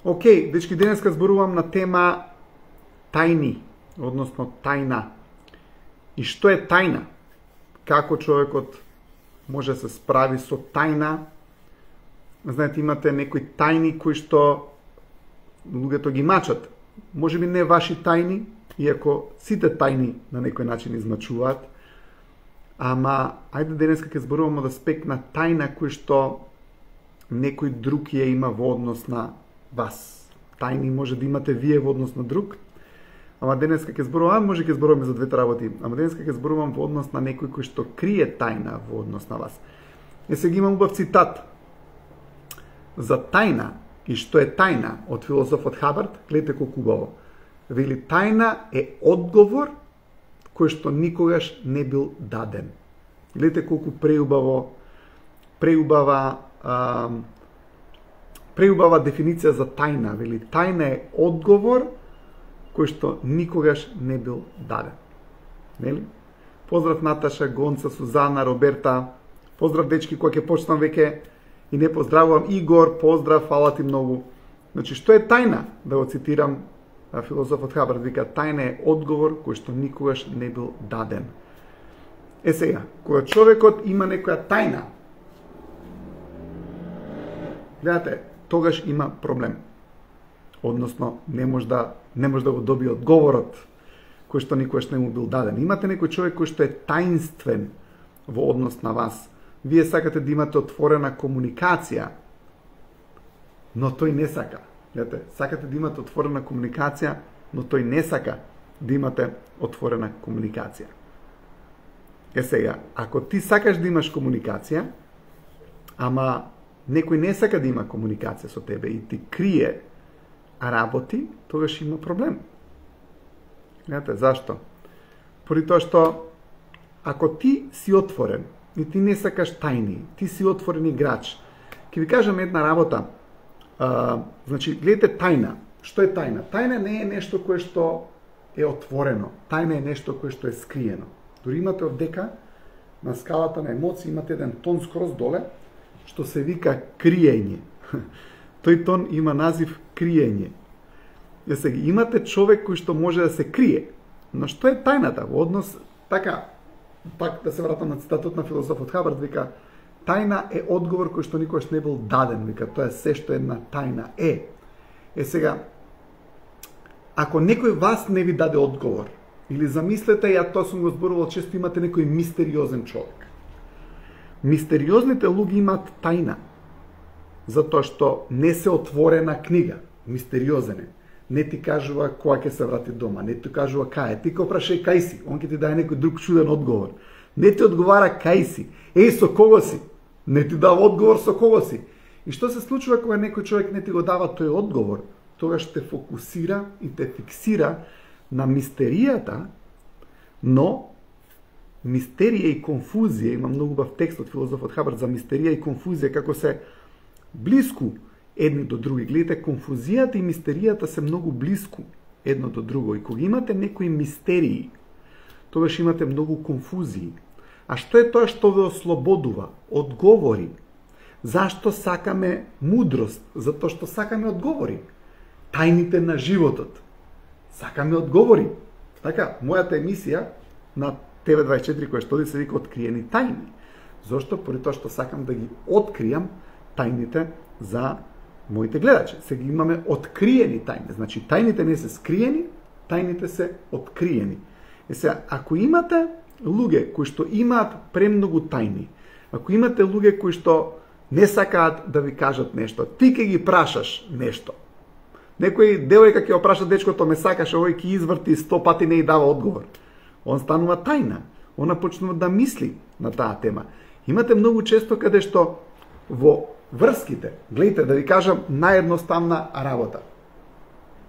Океј, дечки, денеска зборувам на тема тајни, односно тајна. И што е тајна? Како човекот може да се справи со тајна? Знаете, имате некои тајни кои што луѓето ги мачат. Може би не ваши тајни, иако сите тајни на некој начин измачуваат. Ама, ајде денеска ќе зборуваме од аспект на тајна кој што некој друг ја има во однос на вас. Тајни може да имате вие во однос на друг, ама денеска ќе зборувам, може ќе зборуваме за двете работи, ама денеска ќе зборувам во однос на некој кој што крие тајна во однос на вас. Сега имам убав цитат за тајна и што е тајна од филозофот Хабард. Гледате колку убаво. Вели, тајна е одговор кој што никогаш не бил даден. Гледате колку преубава дефиниција за тајна. Вели, тајна е одговор кој што никогаш не бил даден. Нели? Поздрав Наташа, Гонца, Сузана, Роберта. Поздрав дечки, кој ќе почнам веќе и не поздравувам. Игор, поздрав, фала ти многу. Значи, што е тајна? Да го цитирам филозофот Хабард, вика, тајна е одговор кој што никогаш не бил даден. Сега, кога човекот има некоја тајна, гледате, тогаш има проблем. Односно, не може да го добие одговорот кој што никогаш не му бил даден. Имате некој човек кој што е таинствен во однос на вас. Вие сакате да имате отворена комуникација, но тој не сака. Гледате, сакате да имате отворена комуникација, но тој не сака да имате отворена комуникација. Сега, ако ти сакаш да имаш комуникација, ама некој не сака да има комуникација со тебе и ти крие работи, тогаш има проблем. Гледате, зашто? Поради тоа што ако ти си отворен и ти не сакаш тајни, ти си отворен играч, ќе ви кажам една работа. Значи, гледате тајна. Што е тајна? Тајна не е нешто кое што е отворено. Тајна е нешто кое што е скриено. Дори имате од дека на скалата на емоции имате еден тон скроз доле, што се вика криење. Тој тон има назив криење. Сега, имате човек кој што може да се крие. Но што е тајната? Во однос, така, пак да се вратам на цитатот на филозофот Хабард, вика, тајна е одговор кој што никогаш не бил даден. Вика, тоа е се што една тајна е. Сега, ако некој вас не ви даде одговор, или замислете, ја тоа сум го зборувал, често имате некој мистериозен човек. Мистериозните луѓе имаат тајна, затоа што не се отворена книга. Мистериозен е. Не ти кажува кога ќе се врати дома, не ти кажува кај. Ти го прашај кај си, он ќе ти даде некој друг чуден одговор. Не ти одговара кај си, со кого си. Не ти дава одговор со кого си. И што се случува кога некој човек не ти го дава тој одговор? Тогаш те фокусира и те фиксира на мистеријата, но мистерија и конфузија, има многу убав текст од филозофот Хабард за мистерија и конфузија, како се блиску едни до други. Гледате, конфузијата и мистеријата се многу блиску едно до друго. И кога имате некои мистерии, тогаш имате многу конфузии. А што е тоа што ве ослободува? Одговори. Зашто сакаме мудрост? Затоа што сакаме одговори. Тајните на животот. Сакаме одговори. Така, мојата емисија на ТВ24 која што се вика Откриени тајни. Зошто? Поради тоа што сакам да ги откријам тајните за моите гледачи. Сега имаме откриени тајни. Значи, тајните не се скриени, тајните се откриени. Сега, ако имате луѓе кои што имаат премногу тајни, ако имате луѓе кои што не сакаат да ви кажат нешто, ти ќе ги прашаш нешто. Некој девојка ќе опраша дечкото, ме сакаш, овој ќе изврти 100 пати не и дава одговор. Он станува тајна. Она почнува да мисли на таа тема. Имате многу често каде што во врските, гледайте, да ви кажам наједноставна работа.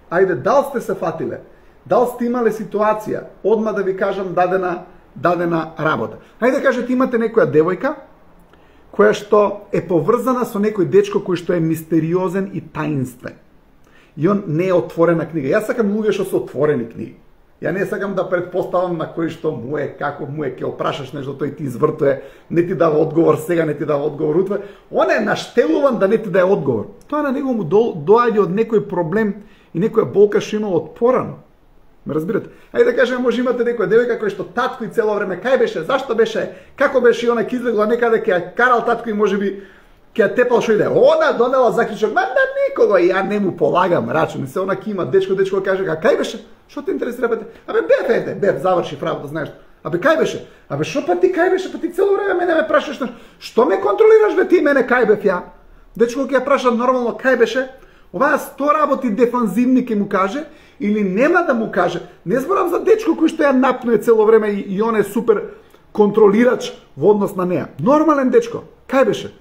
Ајде, дал сте се фатиле, дал сте имале ситуација, одма да ви кажам дадена работа. Ајде, кажете, имате некоја девојка, која што е поврзана со некој дечко кој што е мистериозен и таинствен. И он не е отворена книга. Јас сакам луѓе што се отворени книги. Ја не сакам да предпоставам на кој што му е, како му е, ќе опрашаш нешто, тој ти извртуе, не ти дава одговор сега, не ти дава одговор утре. Он е наштелуван да не ти даде одговор. Тоа на него му доаѓа од некој проблем и некоја болка што имал од порано. Ме разбирате? Ајде да кажеме, може имате некоја девојка кој што татко и цело време кај беше, зашто беше, како беше и она ќе излегла некаде ќе ја карал татко и можеби ќе ја тепал што иде. Она донела заклучок, на никого, ја не му полагам рачун. И се она ки има дечко каже, а кај беше? Што те интересира бе? Абе бев, заврши работа, знаеш. Абе кај беше? Абе што па ти кај беше? Па ти цело време мене ме прашаш на што ме контролираш бе ти мене кај бев ја? Дечко ќе ја праша нормално кај беше? Оваа 100 работи дефанзивни ќе му каже или нема да му каже. Не зборам за дечко кој што ја напнуе цело време и он е супер контролирач во однос на неа. Нормален дечко. Кај беше?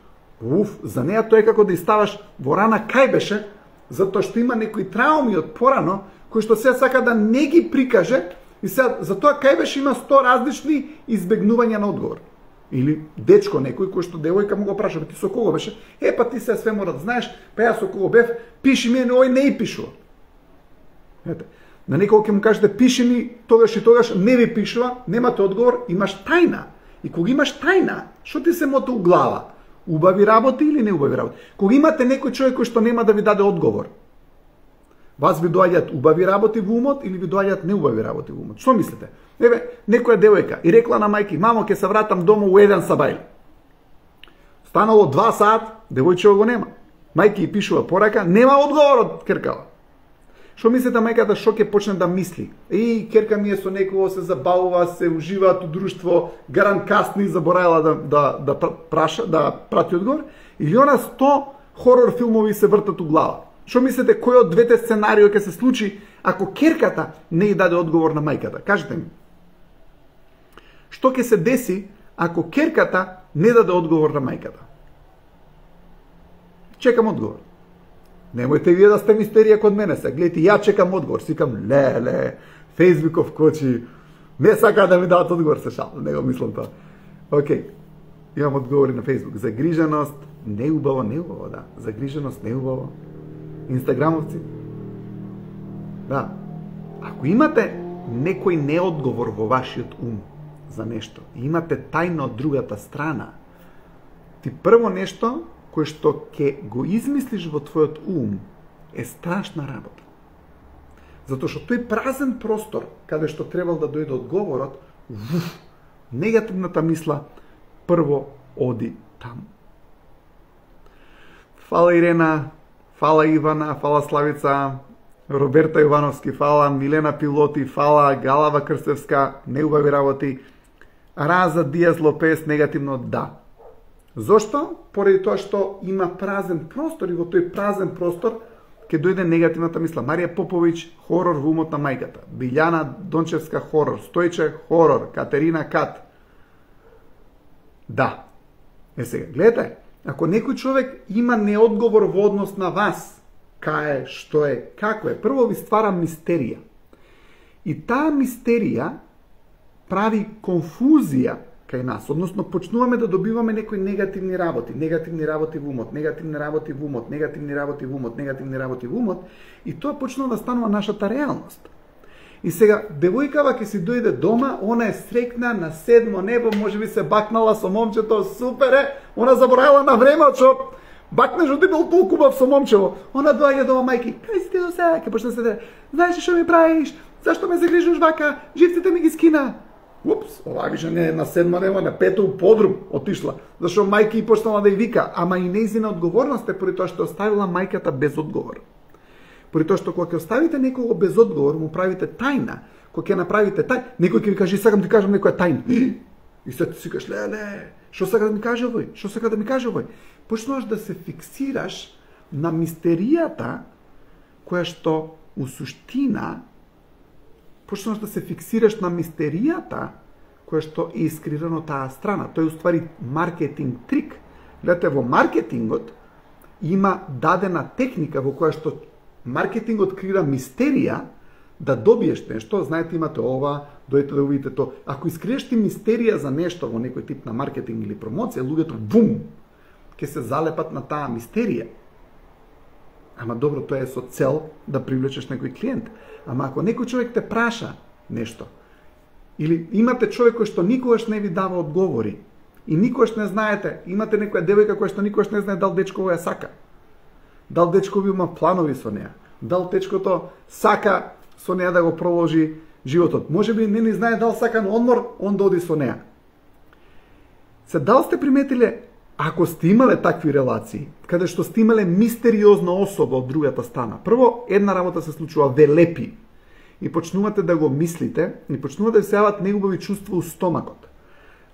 За неа тоа е како да ставаш во рана кај беше, затоа што има некои трауми од порано кои што сега сака да не ги прикаже и сега затоа кај беше има 100 различни избегнувања на одговор. Или дечко некој кој што девојка му го праша, ти со кого беше? Па ти се све мора да знаеш, па јас со кого бев, пиши ми, ој не и пишува. Ете, на некој ќе му кажете пиши ми тогаш и тогаш, не ви пишува, немате одговор, имаш тајна. И кога имаш тајна, што ти се мота у глава? Убави работи или не убави работи? Кога имате некој човек кој што нема да ви даде одговор, вас ви доаѓаат убави работи во умот или ви доаѓаат неубави работи во умот? Што мислите? Некоја девојка и рекла на мајки, мамо, ќе се вратам дома у 1 сабајле. Станало 2 сат, девојчево го нема. Мајки и пишува порака, нема одговор од керкава. Што мислите мајката што ќе почне да мисли? Керка ми е со некого, се забавува, се уживаат у друштво, гарант касни, забораила да прати одговор? Или она 100 хорор филмови се вртат у глава? Што мислите кој од двете сценарио ќе се случи ако керката не ја даде одговор на мајката? Кажете ми. Што ќе се деси ако керката не даде одговор на мајката? Чекам одговор. Немојте вие да сте мистерија код мене се. Гледайте, ја чекам одговор. Сикам, леле, Фејсбуков кочи, не сака да ми дадат одговор, се шал. Не го мислам тоа. Океј, имам одговори на Фејсбук. Загриженост, неубаво, да. Загриженост, неубаво. Инстаграмовци. Да. Ако имате некој неодговор во вашиот ум за нешто, имате тајна од другата страна, ти прво нешто кој што ќе го измислиш во твојот ум е страшна работа. Затоа што тој празен простор каде што требал да дојде одговорот, негативната мисла прво оди таму. Фала Ирена, фала Ивана, фала Славица, Роберта Јовановски, фала Милена Пилоти, фала Галава Крстевска, неубави работи, Раза Диас Лопес, негативно да. Зошто? Поради тоа што има празен простор и во тој празен простор ќе дојде негативната мисла. Марија Поповиќ, хорор во умот на мајката. Билјана Дончевска, хорор. Стојче, хорор. Катерина Кат. Да. Сега, гледате, ако некој човек има неодговор во однос на вас, кај е, што е, како е, прво ви ствара мистерија. И таа мистерија прави конфузија кај нас, односно почнуваме да добиваме некои негативни работи во умот, негативни работи во умот, негативни работи во умот, негативни работи во умот, и тоа почнува да станува нашата реалност. И сега, девојкава ќе си дојде дома, она е срекна на 7 небо, можеби се бакнала со момчето, супер е, она заборавила на време, што бакнеш од ти бил толку убав со момчево. Она доаѓа дома, мајки, кај си ти до сега, ќе почне да се знаеш што ми правиш, зашто ме загрижуваш вака, живците ми ги скина. Упс, ова више не на 7 нема, на 5 подрум отишла. Зашто мајки и почнала да ја вика, ама и нејзина одговорност е поради тоа што оставила мајката без одговор. Поради тоа што кога ќе оставите некого без одговор, му правите тајна. Кога ќе направите тајна, некој ќе ви каже, сакам ти кажам некоја тајна. И се ти си кажеш, леле, што сака да ми каже овој? Што сака да ми каже овој? Почнуваш да се фиксираш на мистеријата која што у суштина почнуваш да се фиксираш на мистеријата која што е искривено таа страна. Тој е уствари маркетинг трик. Гледате, во маркетингот има дадена техника во која што маркетингот креира мистерија да добиеш нешто. Знаете, имате ова, дојдете да видите тоа. Ако искриеш ти мистерија за нешто во некој тип на маркетинг или промоција, луѓето бум ќе се залепат на таа мистерија. Ама добро, тоа е со цел да привлечеш некој клиент. Ама ако некој човек те праша нешто. Или имате човек кој што никогаш не ви дава одговори. И никогаш не знаете, имате некоја девојка која што никогаш не знае дал дечко ја сака. Дал дечко ви има планови со неа. Дал дечкото сака со неа да го проложи животот. Може би не знае дал сака на одмор, он да оди со неа. Се дал сте приметиле, ако сте имале такви релации, каде што сте имале мистериозна особа од другата страна, прво една работа се случува, ве лепи. И почнувате да го мислите, и почнувате да се јават неубави чувства у стомакот.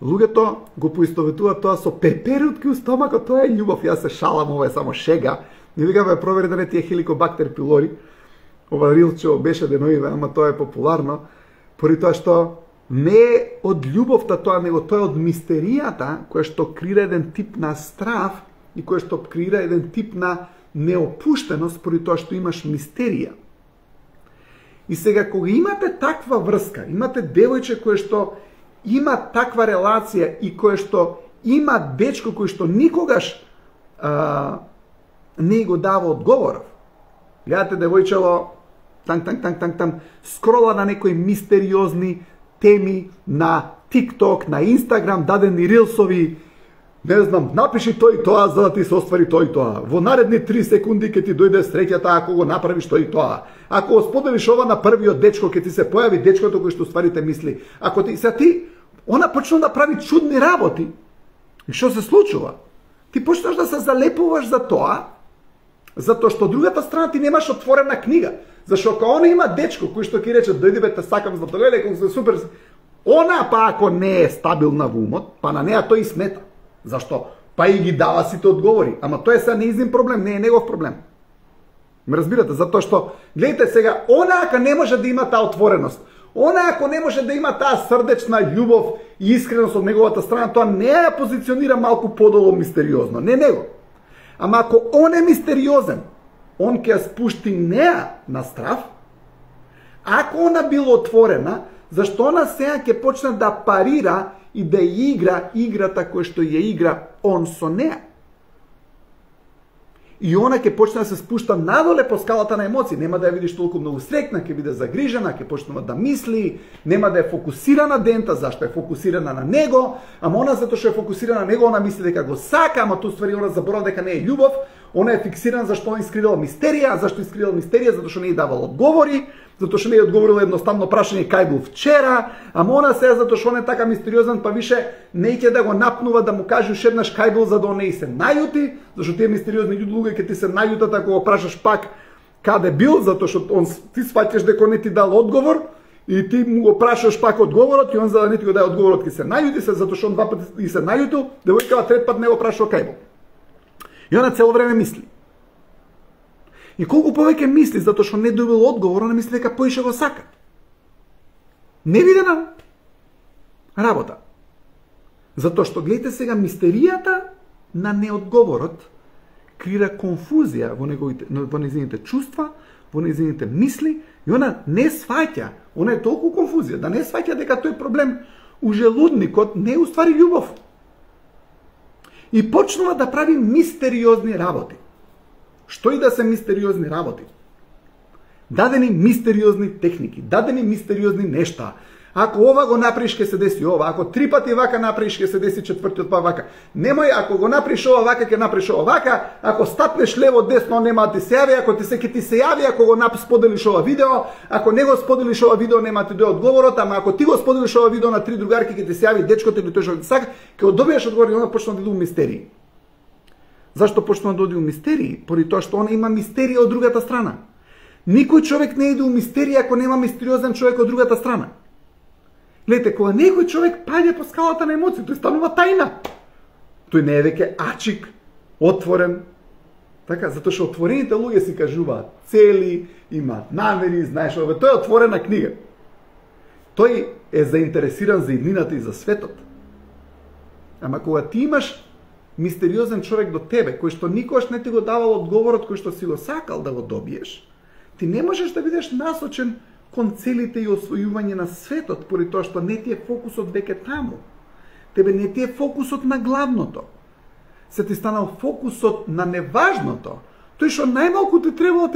Луѓето го поистоветуваат тоа со пеперутки у стомакот, тоа е љубов. Јас се шалам, ова е само шега. Не викаме провери да не тие хеликобактер пилори. Ова рилче беше деновиве, ама тоа е популарно, поради тоа што не е од љубовта тоа, него тоа е од мистеријата која што креира еден тип на страв и која што креира еден тип на неопуштеност поради тоа што имаш мистерија. И сега кога имате таква врска, имате девојче кое што има таква релација и кое што има дечко кој што никогаш не го дава одговоров. Гледате девојчево там скрола на некои мистериозни теми на TikTok, на Instagram, дадени рилсови, не знам, напиши тој и тоа за да ти се оствари тој и тоа. Во наредни 3 секунди ќе ти дојде среќата ако го направиш тој и тоа. Ако го споделиш ова на првиот дечко, ќе ти се појави дечкото кој што стварите мисли. Ако ти она почна да прави чудни работи. И што се случува? Ти почнаш да се залепуваш за тоа, затоа што другата страна ти немаш отворена книга. Зашто ако она има дечко кој што ќе рече дојди бе те сакам за тоа, леко се супер. Она па ако не е стабилна во умот, па на неа тој смета. Зашто? Па и ги дава сите одговори, ама тоа е сега неизин проблем, не е негов проблем. Ме разбирате, затоа што гледате сега, она ако не може да има таа отвореност, она ако не може да има таа срдечна љубов и искреност од неговата страна, тоа не ја позиционира малку подолу мистериозно, не него. Ама ако он е мистериозен, он ќе спушти неа на страв, ако она била отворена, зашто она сега ќе почне да парира и да игра играта која што ја игра он со неа. И она ќе почне да се спушта надоле по скалата на емоции. Нема да ја видиш толку многу среќна, ќе биде загрижена, ќе почнува да мисли, нема да е фокусирана дента, зашто е фокусирана на него, ама она затоа што е фокусирана на него, она мисли дека го сака, ама тоа ствари она заборава дека не е љубов, она е фиксирана зашто она искривала мистерија, зашто искривала мистерија, затоа што не ја давала одговори, затоа што не ја одговорила едноставно прашање кај бил вчера, ама она се затоа што он е така мистериозен, па више не ќе да го напнува да му каже уште еднаш кај бил за да он не се најути, зашто тие мистериозни луѓе ќе ти се најутат ако го прашаш пак каде бил, затоа што он ти сваќаш дека не ти дал одговор и ти му го прашаш пак одговорот и он за да не ти го даде одговорот ќе се најути се затоа што он два пати и се најутил, девојкава трет пат не го прашува кај бил. И она цело време мисли. И колку повеќе мисли затоа што не добил одговор, она мисли дека поише го сака. Невидена работа. Затоа што гледате сега мистеријата на неодговорот креира конфузија во незините чувства, во незините мисли и она не сваќа, она е толку конфузија да не сваќа дека тој проблем у желудникот не е уствари љубов. И почнува да прави мистериозни работи. Што и да се мистериозни работи? Дадени мистериозни техники, дадени мистериозни нешта. Ако ова го направиш ќе се деси ова, ако 3 пати вака направиш ќе се деси четвртиот па вака. Немој ако го направиш ова вака ќе направиш ова вака, ако стапнеш лево десно нема да ти се јави, ако ти се јави ако го споделиш ова видео, ако не го споделиш ова видео нема ти дојде одговорот, ама ако ти го споделиш ова видео на 3 другарки ќе ти се јави дечкото или тој што ти сака, ќе го добиеш одговор и она почна да иде у мистерии. Зашто почнува да оди у мистерии? Поради тоа што она има мистерија од другата страна. Никој човек не иде у мистерија ако нема мистериозен човек од другата страна. Гледате, кога некој човек паѓа по скалата на емоции, тој станува тајна. Тој не е веќе ачик, отворен. Така, затоа што отворените луѓе си кажуваат цели, имаат намери, знаеш, тој е отворена книга. Тој е заинтересиран за иднината и за светот. Ама кога ти имаш мистериозен човек до тебе, кој што никогаш не ти го давал одговорот кој што си го сакал да го добиеш, ти не можеш да бидеш насочен кон целите и освојување на светот, поради тоа што не ти е фокусот веќе таму. Тебе не ти е фокусот на главното. Се ти станал фокусот на неважното. Тој што најмалку ти требало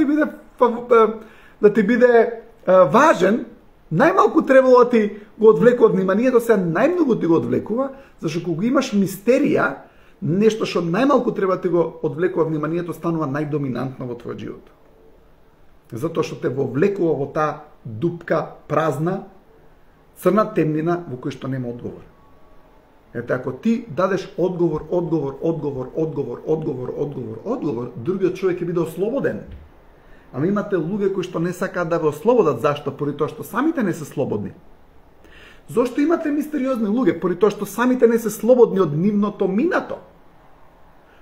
да ти биде важен, Најмалку требало да ти го одвлекува вниманието, сега најмногу ти го одвлекува, зашто кога имаш мистерија, нешто што најмалку треба да ти го одвлекува вниманието станува најдоминантно во твојот живот. Затоа што те вовлекува во таа дупка празна, црна темнина во кој што нема одговор. Ете, ако ти дадеш одговор, другиот човек ќе биде ослободен. Ама имате луѓе кои што не сакаат да ве ослободат, зашто? Поради тоа што самите не се слободни. Зошто имате мистериозни луѓе? Поради тоа што самите не се слободни од нивното минато.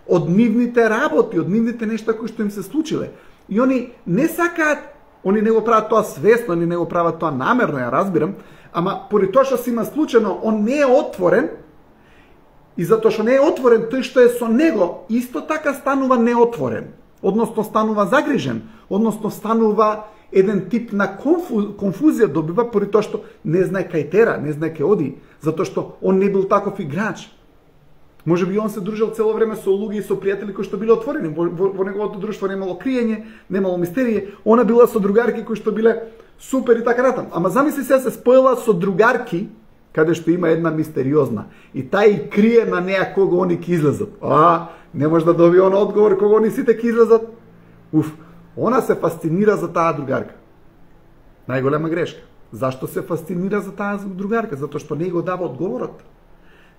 Од нивните работи, од нивните нешта кои што им се случиле. И они не сакаат, они не го прават тоа свесно, они не го прават тоа намерно, ја разбирам, ама поради тоа што се има случено, он не е отворен, и затоа што не е отворен, тој што е со него, исто така станува неотворен, односно станува загрижен, односно станува еден тип на конфузија добива, поради тоа што не знае кај тера, не знае кај оди, затоа што он не бил таков играч. Може би он се дружел цело време со луѓе и со пријатели кои што биле отворени, во неговото друштво немало криење, немало мистерија, она била со другарки кои што биле супер и така натаму. Ама замисли се споила со другарки, каде што има една мистериозна, и тај и крие на неа кога они ќе излезат. Не може да добие он одговор кога они сите ќе излезат. Она се фасцинира за таа другарка. Најголема грешка. Зашто се фасцинира за таа другарка? Затоа што не го дава одговорот.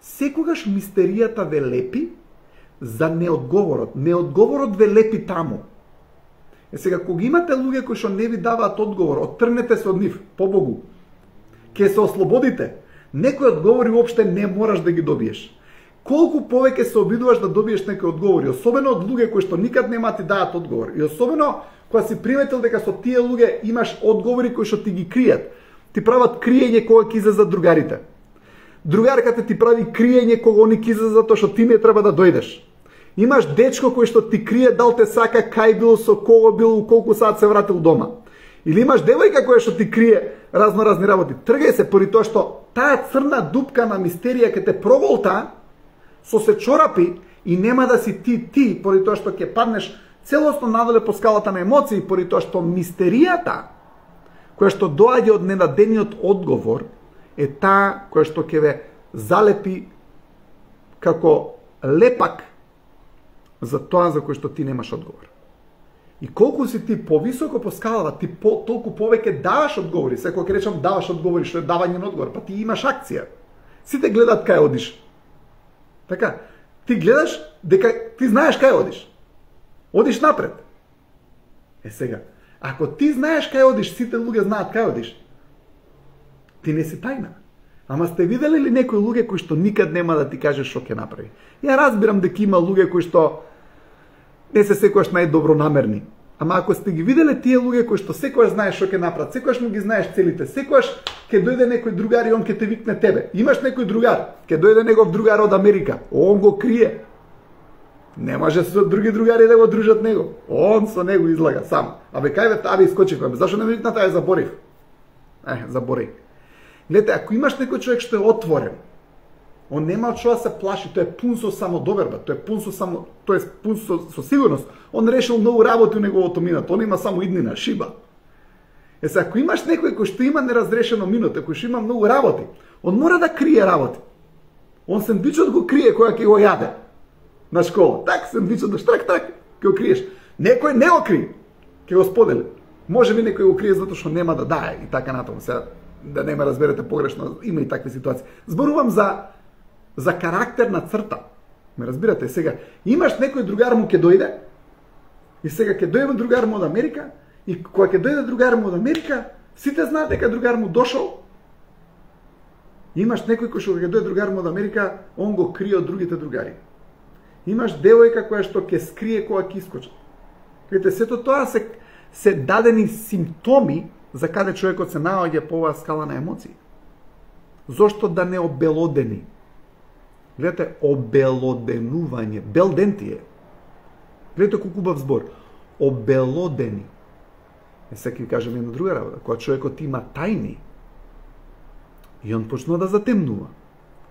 Секогаш мистеријата ве лепи за неодговорот. Неодговорот ве лепи таму. Сега, кога имате луѓе кои што не ви даваат одговор, оттрнете се од нив, побогу. Ке се ослободите. Некои одговори уопште не мораш да ги добиеш. Колку повеќе се обидуваш да добиеш некои одговори, особено од луѓе кои што никад нема ти даат одговор, и особено кога си приметил дека со тие луѓе имаш одговори кои што ти ги кријат. Ти прават криење кога ќе излезат другарите. Другарката ти прави криење кога они ќе излезат затоа што ти не треба да дојдеш. Имаш дечко кој што ти крие дал те сака, кај бил, со кого бил, колку саат се вратил дома. Или имаш девојка која што ти крие разни работи. Тргај се поради тоа што таа црна дупка на мистерија ќе те проголта со се чорапи и нема да си ти, поради тоа што ќе паднеш целосно надоле по скалата на емоции, поради тоа што мистеријата која што доаѓа од ненадениот одговор е таа која што ќе ве залепи како лепак за тоа за кој што ти немаш одговор. И колку си ти повисоко по скалава, ти толку повеќе даваш одговори. Секој ќе речам даваш одговори, што е давање на одговор, па ти имаш акција. Сите гледаат кај одиш. Така, ти гледаш дека ти знаеш кај одиш. Одиш напред. Сега, ако ти знаеш кај одиш, сите луѓе знаат кај одиш. Ти не си тајна. Ама сте видели ли некои луѓе кои што никад нема да ти каже што ќе направи? Ја разбирам дека има луѓе кои што не се секогаш најдобронамерни. Ама ако сте ги виделе тие луѓе кои што секогаш знаеш што ќе направат, секогаш му ги знаеш целите, секогаш ќе дојде некој другар и он ќе те викне тебе. Имаш некој другар, ќе дојде негов другар од Америка, он го крие. Не може со други другари да го дружат него. Он со него излага сам. Абе кај бе, абе искочихме. Зашо не ми викна таа, заборив? Заборив. Гледате, ако имаш некој човек што е отворен, он нема од што да се плаши, тој е пун со самодоверба, тој е пун со сигурност. Он решил многу работи у неговото минато, он има само иднина, шиба. Сега, ако имаш некој кој што има неразрешено минато, кој што има многу работи, он мора да крие работи. Он сендвичот го крие кога ќе го јаде на школа. Так, сендвичот да штрак, ќе го криеш. Некој не го крие, ќе го сподели. Може би некој го крие затоа што нема да дае и така натаму. Сега, да не ме разберете погрешно, има и такви ситуации. Зборувам за карактерна црта. Ме разбирате? Сега, имаш некој другар му ќе дојде, и сега ќе дојде другар му од Америка, и кога ќе дојде другар му од Америка, сите знаат дека другар му дошол. Имаш некој кој што ќе дојде другар му од Америка, он го крие од другите другари. Имаш девојка која што ќе скрие кога ќе искочи. Видите, сето тоа се дадени симптоми за каде човекот се наоѓа по оваа скала на емоции. Зошто да не обелодени? Гледате, обелоденување, белдентие. Гледате колку убав збор. Обелодени. Сега ќе кажем една друга работа. Кога човекот има тајни, и он почнува да затемнува.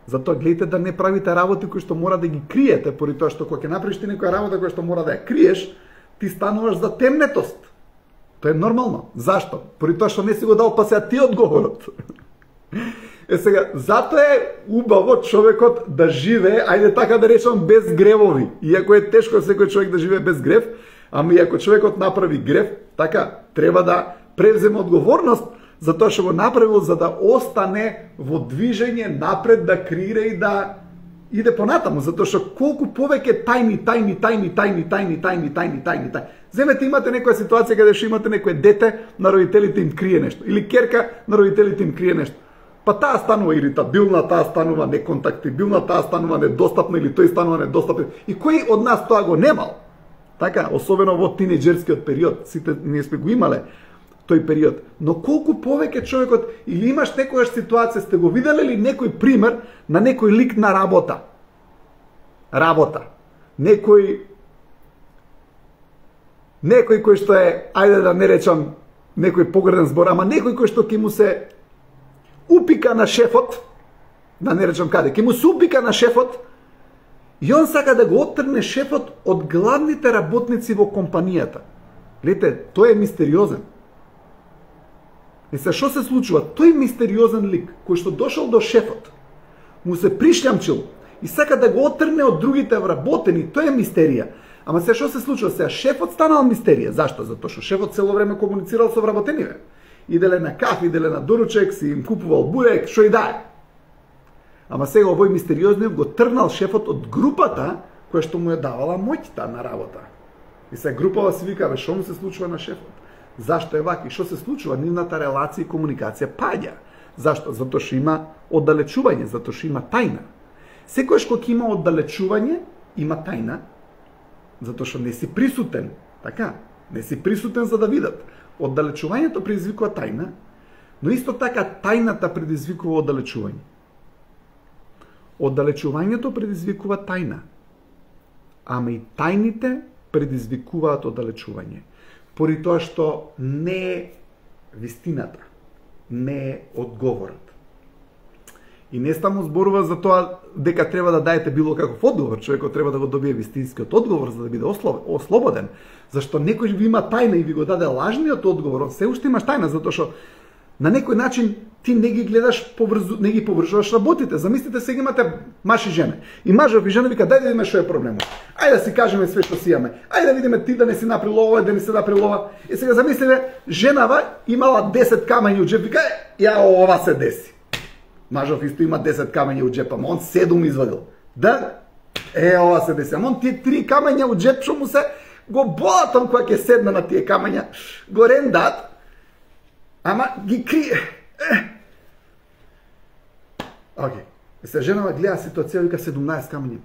Затоа гледате да не правите работи кои што мора да ги криете, поради тоа што кога ќе направиш ти некоја работа која што мора да ја криеш, ти стануваш затемнетост. Тоа е нормално. Зашто? Поради тоа што не си го дал, па сега ти одговорот. Сега, затоа е убаво човекот да живее, ајде така да речам, без гревови. Иако е тешко секој човек да живее без грев, ама иако човекот направи грев, така, треба да превземе одговорност за тоа што го направил, за да остане во движење напред, да креира и да иде понатаму, затоа што колку повеќе тајни. Земете, имате некоја ситуација каде што имате некој дете, на родителите им крие нешто, или керка, на родителите им крие нешто. Па таа станува иритабилна, таа станува неконтактибилна, таа станува недостапна или тој станува недостапен. И кој од нас тоа го немал? Така, особено во тинеџерскиот период, сите ние сме го имале тој период. Но колку повеќе човекот, или имаш некојаш ситуација, сте го виделе ли некој пример на некој лик на работа? Некој кој што е, ајде да не речам некој погреден збор, ама некој кој што ќе му се упика на шефот, да не речам каде, ќе му се упика на шефот, и он сака да го оттрне шефот од главните работници во компанијата. Гледате, тој е мистериозен. И се што се случува? Тој мистериозен лик, кој што дошол до шефот, му се пришлямчил и сака да го оттрне од другите вработени, тој е мистерија. Ама се што се случува? Сега шефот станал мистерија. Зашто? Затоа што шефот цело време комуницирал со вработениве. Иделе на кафе, иделе на доручек, си им купувал бурек, што и дае. Ама сега овој мистериозниот го трнал шефот од групата која што му ја давала моќта на работа. И сега групава си вика, бе, што му се случува на шефот? Зашто е вака? И што се случува? Нивната релација и комуникација паѓа. Зашто? Затоа што има оддалечување, затоа што има тајна. Секојаш кога има оддалечување, има тајна, затоа што не си присутен, така? Не си присутен за да видат. Оддалечувањето предизвикува тајна, но исто така тајната предизвикува оддалечување. Оддалечувањето предизвикува тајна, ама и тајните предизвикуваат оддалечување. Поради тоа што не е вистината, не е одговорот. И не само зборува за тоа дека треба да даете било каков одговор, човекот треба да го добие вистинскиот одговор за да биде ослободен. Зашто некој ви има тајна и ви го даде лажниот одговор, он се уште имаш тајна, затоа што на некој начин ти не ги гледаш не ги поврзуваш работите. Замислите, сега имате маж и жена. И мажот и жена вика, дај да видиме што е проблемот. Ајде да си кажеме све што си имаме. Ајде да видиме ти да не си направил ова, да не си направил ова. И сега замислите, женава имала 10 камења у џеп, вика, ја ова се деси. Мажот исто има 10 камења у џепа, ама он 7 извадил. Да? Ова се деси. Ама он тие 3 камења у џеп што му се го болат он кога ќе седна на тие камења, го рендат, ама ги крие. Океј. Се женава гледа ситуација, вика 17 камења.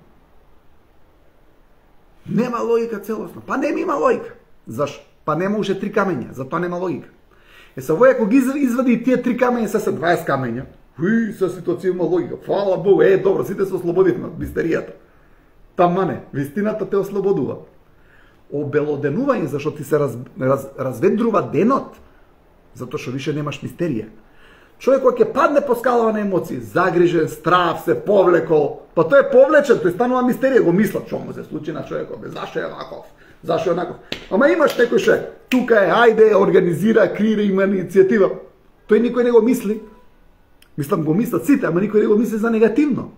Нема логика целосно. Па нема има логика. Зашо? Па нема уште 3 камења, затоа нема логика. Се вој ако ги извади тие 3 камења, се 20 камења. Са ситуација има логика. Фала Богу, добро, сите се ослободивме од мистеријата. Тама не, вистината те ослободува. Обелоденување, зашто ти се разведрува денот, затоа што више немаш мистерија. Човек кој ќе падне по скалава на емоции, загрижен, страв, се повлекол, па тој е повлечен, тој станува мистерија, го мисла што му се случи на човекот, зашо е ваков, зашо е онаков. Ама имаш некој што тука е, ајде, организира, креира, има иницијатива. Тој никој не го мисли. Мислам, го мислат сите, ама никој не го мисли за негативно.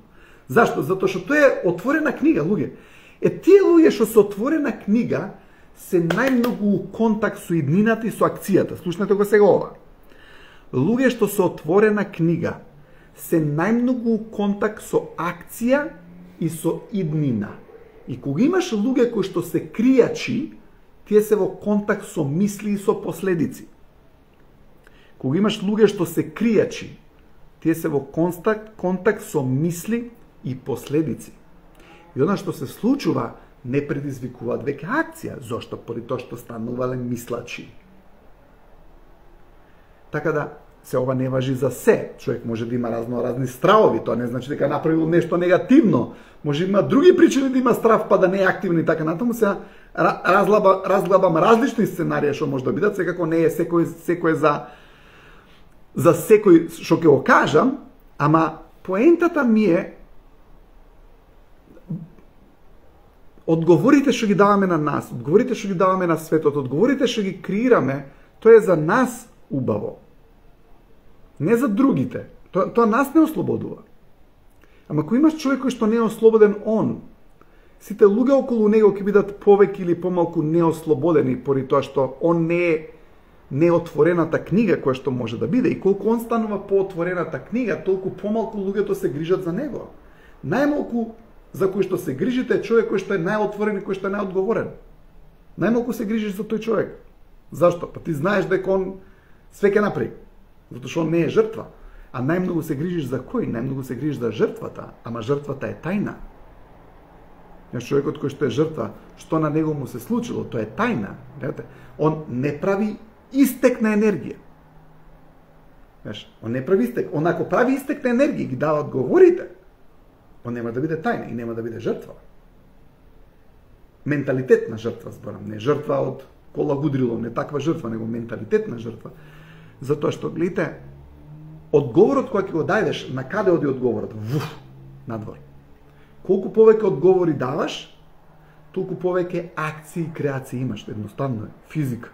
Зашто? Затоа што тоа е отворена книга, луѓе. Тие луѓе што се отворена книга се најмногу у контакт со иднината и со акцијата. Слушнете го сега ова. Луѓе што се отворена книга се најмногу у контакт со акција и со иднина. И кога имаш луѓе кои што се кријачи, тие се во контакт со мисли и со последици. Кога имаш луѓе што се кријачи, тие се во контакт со мисли и последици. И она што се случува не предизвикуваат веќе акција, зошто? Поради тоа што станувале мислачи. Така да, се ова не важи за се. Човек може да има разни стравови, тоа не значи дека направил нешто негативно. Може има други причини да има страв, па да не е активен и така натаму. Се разглабам различни сценарија што може да бидат, секако не е секој за секој што ќе го кажам, ама поентата ми е одговорите што ги даваме на нас, одговорите што ги даваме на светот, одговорите што ги креираме Тоа е за нас убаво. Не за другите. Тоа нас не ослободува. Ама ако имаш човек кој што не е ослободен он, сите луѓе околу него ќе бидат повеќе или помалку неослободени поради тоа што он не е неотворената книга која што може да биде. И колку он станува поотворената книга, толку помалку луѓето се грижат за него. Најмалку за кој што се грижите е човек кој што е најотворен и кој што е најодговорен. Најмалку се грижиш за тој човек. Зашто? Па ти знаеш дека он све ќе направи. Затоа што он не е жртва. А најмногу се грижиш за кој? Најмногу се грижиш за жртвата, ама жртвата е тајна. Човекот кој што е жртва, што на него му се случило, тоа е тајна. Он не прави истек на енергија. Он не прави истек. Он ако прави истек на енергија, ги дава одговорите, он нема да биде тајна и нема да биде жртва. Менталитет на жртва зборам, не жртва од кола гудрило, не таква жртва, него менталитет на жртва. Затоа што, гледате, одговорот кој ќе го дајдеш, на каде оди одговорот? Надвор. Колку повеќе одговори даваш, толку повеќе акции и креации имаш. Едноставно е, физика.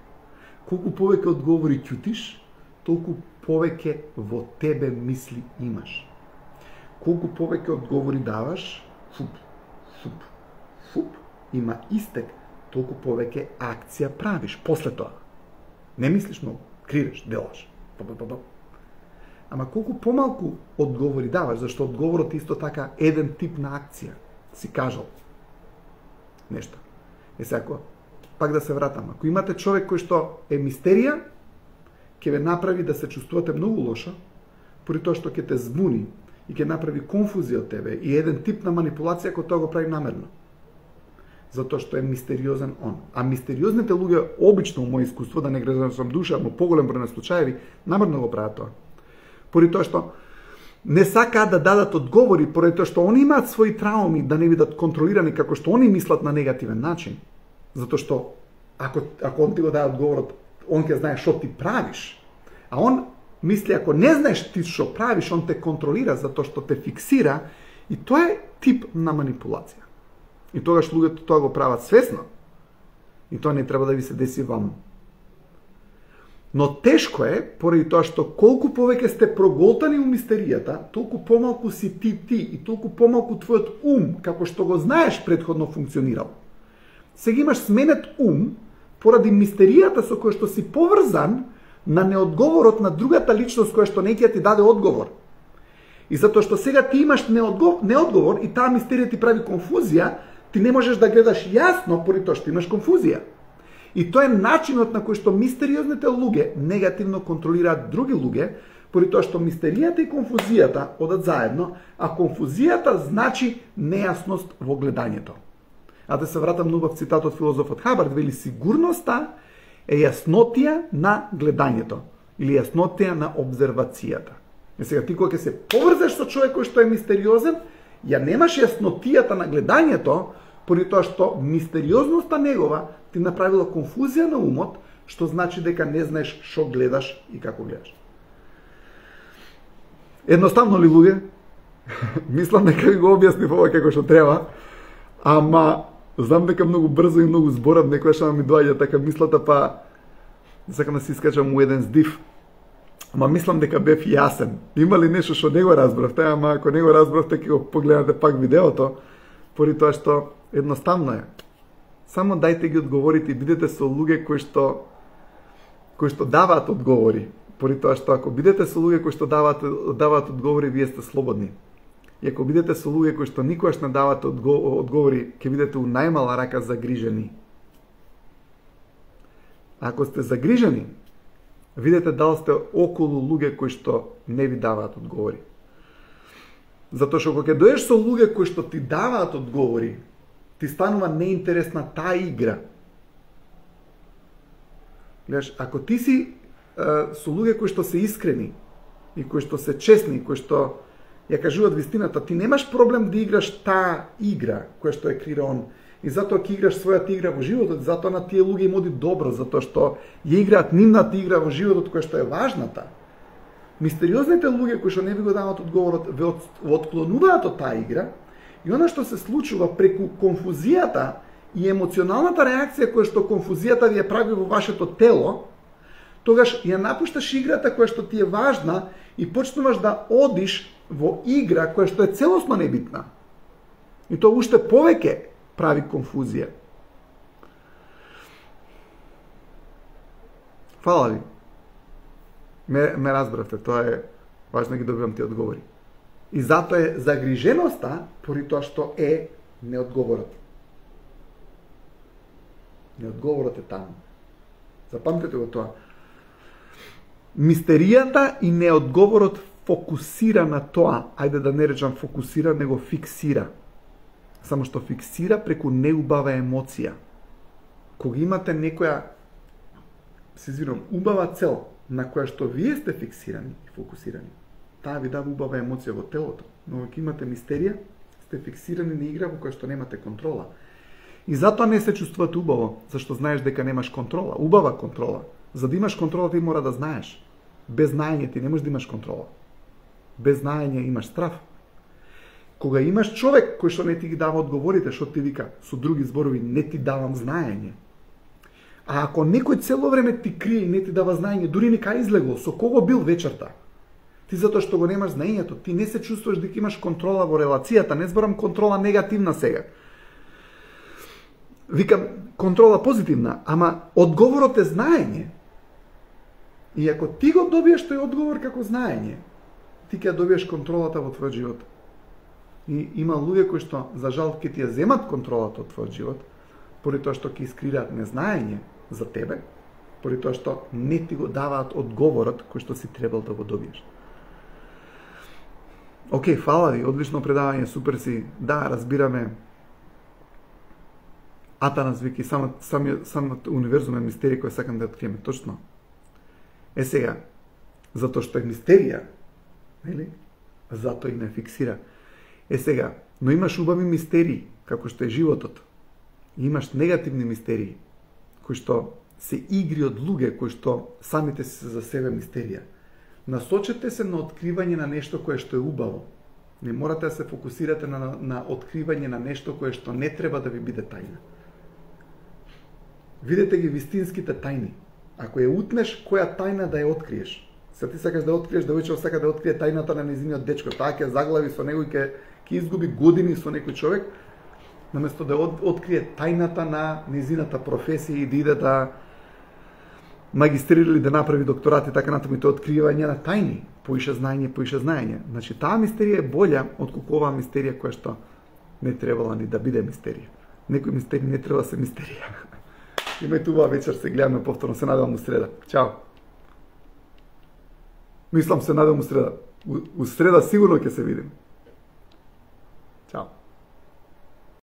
Колку повеќе одговори ќутиш, толку повеќе во тебе мисли имаш. Колку повеќе одговори даваш, има истек, толку повеќе акција правиш. После тоа. Не мислиш многу, криеш, делаш. Ама колку помалку одговори даваш, зашто одговорот исто така еден тип на акција. Си кажал нешто. Сега, ако пак да се вратам, ако имате човек кој што е мистерија, ќе ве направи да се чувствувате многу лошо, поради тоа што ќе те збуни и ќе направи конфузија од тебе и еден тип на манипулација кој тоа го прави намерно. Затоа што е мистериозен он. А мистериозните луѓе, обично, во моје искуство, да не грезам душа, но поголем број на случаеви, намерно го прават тоа. Поради тоа што не сакаат да дадат одговори, поради тоа што они имаат своји трауми да не бидат контролирани како што они мислат на негативен начин. Затоа што ако он ти го даде одговорот, он ќе знае што ти правиш. А он мисли ако не знаеш ти што правиш, он те контролира затоа што те фиксира и тоа е тип на манипулација. И тогаш луѓето тоа го прават свесно. И тоа не треба да ви се деси вам. Но тешко е, поради тоа што колку повеќе сте проголтани у мистеријата, толку помалку си ти и толку помалку твојот ум, како што го знаеш, предходно функционирал. Сега имаш сменет ум, поради мистеријата со која што си поврзан на неодговорот на другата личност која што не ќе ти даде одговор. И затоа што сега ти имаш неодговор и таа мистерија ти прави конфузија, ти не можеш да гледаш јасно поради тоа што имаш конфузија. И тоа е начинот на кој што мистериозните луѓе негативно контролираат други луѓе, поради тоа што мистеријата и конфузијата одат заедно, а конфузијата значи нејасност во гледањето. А да се вратам на убав цитат од филозофот Хабард, вели сигурноста е јаснотија на гледањето или јаснотија на обзервацијата. И сега ти кога ќе се поврзеш со човек кој што е мистериозен, ја немаш јаснотијата на гледањето, поради тоа што мистериозноста негова ти направила конфузија на умот, што значи дека не знаеш што гледаш и како гледаш. Едноставно ли, луѓе? Мислам дека ви го објаснив ова како што треба, ама знам дека многу брзо и многу зборам, некојаш ми доаѓа така мислата, па сакам да се искачам у еден здив. Ама мислам дека бев јасен. Има ли нешто што не го разбравте, ама ако не го разбравте, ќе го погледнате пак видеото, поради тоа што едноставно е. Само дајте ги одговорите и бидете со луѓе кои што даваат одговори. Поради тоа што ако бидете со луѓе кои што даваат одговори, вие сте слободни. И ако бидете со луѓе кои што никогаш не даваат одговори, ќе бидете у најмала рака загрижени. Ако сте загрижени, видете дали сте околу луѓе кои што не ви даваат одговори. Затоа што кога ќе доеш со луѓе кои што ти даваат одговори, ти станува неинтересна таа игра. Гледаш, ако ти си со луѓе кои што се искрени и кои што се честни, кои што ја кажуваат вистината, ти немаш проблем да играш таа игра која што е креира он. И затоа ќе играш својата игра во животот, затоа на тие луѓе им оди добро, затоа што ја играат нивната игра во животот која што е важната. Мистериозните луѓе кои што не ви го даваат одговорот, ве отклонуваат од таа игра, и она што се случува преку конфузијата и емоционалната реакција која што конфузијата ви ја прави во вашето тело, тогаш ја напушташ играта која што ти е важна и почнуваш да одиш во игра која што е целосно небитна. И тоа уште повеќе прави конфузија. Фала ви. Ме разбравте, тоа е важно да ги добивам тие одговори. И затоа е загриженоста поради тоа што е неодговорот. Неодговорот е таму. Запамтете го тоа. Мистеријата и неодговорот фокусира на тоа, ајде да не речам фокусира, него фиксира. Само што фиксира преку неубава емоција. Кога имате некоја, се извинувам, убава цел на која што вие сте фиксирани и фокусирани, таа ви дава убава емоција во телото. Но кога имате мистерија, сте фиксирани на игра во која што немате контрола. И затоа не се чувствувате убаво, зашто знаеш дека немаш контрола, убава контрола. За да имаш контрола ти мора да знаеш. Без знаење ти не можеш да имаш контрола. Без знаење имаш страв. Кога имаш човек кој што не ти ги дава одговорите, што ти вика, со други зборови, не ти давам знаење. А ако некој цело време ти крие и не ти дава знаење, дури нека излегол, со кого бил вечерта, ти затоа што го немаш знаењето, ти не се чувствуваш дека имаш контрола во релацијата, не зборам контрола негативна сега. Викам, контрола позитивна, ама одговорот е знаење. И ако ти го добиеш тој одговор како знаење, ти ќе добиеш контролата во твојот живот. И има луѓе кои што, за жал, ќе ти ја земат контролата од твојот живот, поради тоа што ќе искрираат незнаење за тебе, поради тоа што не ти го даваат одговорот кој што си требал да го добиеш. Океј, фала ви, одлично предавање, супер си. Да, разбираме. Атанас вики, самиот универзум е мистерија која сакам да откриеме. Точно. Е сега, затоа што е мистерија, нели? Затоа и не фиксира. Е сега, но имаш убави мистерии, како што е животот. И имаш негативни мистерии, кои што се игри од луѓе, кои што самите се за себе мистерија. Насочете се на откривање на нешто кое што е убаво. Не морате да се фокусирате на откривање на нешто кое што не треба да ви биде тајна. Видете ги вистинските тајни. Ако ја утнеш, која тајна да ја откриеш? Се ти сакаш да откриеш, девојче сака да открие тајната на нејзиниот дечко, таа ќе заглави со него и ќе изгуби години со некој човек, наместо да открие тајната на нејзината професија и да иде да магистрира или да направи докторат и така натаму, и тоа откривање на тајни, поише знаење. Значи таа мистерија е болја отколку оваа мистерија која што не требала ни да биде мистерија. Некои мистерии не треба да се мистерија. Имајте убава вечер, се гледаме повторно, се надевам у среда. Чао. Мислам, се надевам у среда. У среда сигурно ќе се видиме.